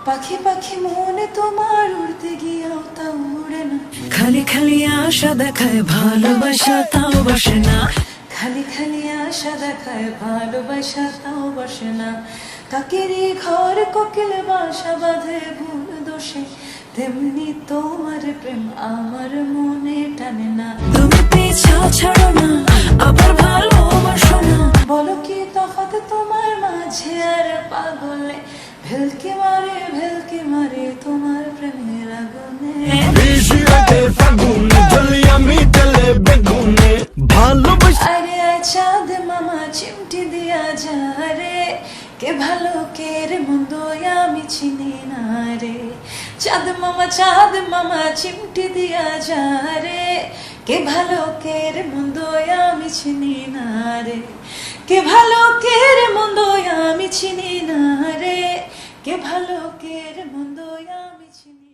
পাখি পাখি মনে তোমার উড়তে গিয়েও তা উড়ে না, খালি খালি আশা দেখায় ভালোবাসা তাও বসে না, খালি খালি আশা দেখায় ভালোবাসা তাও বসে না। কাকেরই ঘর কোকিল বাসা বাঁধে ভুল দোষে, তেমনি তোমার প্রেম আমার মনে টানে না। তুমি পিছা ছাড়ো না আবার ভালোবাসো না, বলো কি তফাৎ তোমার মাঝে আর পাগলে, ভেলকি মারে তোমার প্রেমের আগুনে। আরে চাঁদ মামা চিমটি দিয়া যা রে, কে ভালো কে রে মন্দ আমি চিনি না রে। চাঁদ মামা চিমটি দিয়া যা রে, কে ভালো কে রে মন্দ আমি চিনি না রে। কে ভালো কে রে মন্দ আমি চিনি না রে, কে ভালো কে রে মন্দ আমি চিনি।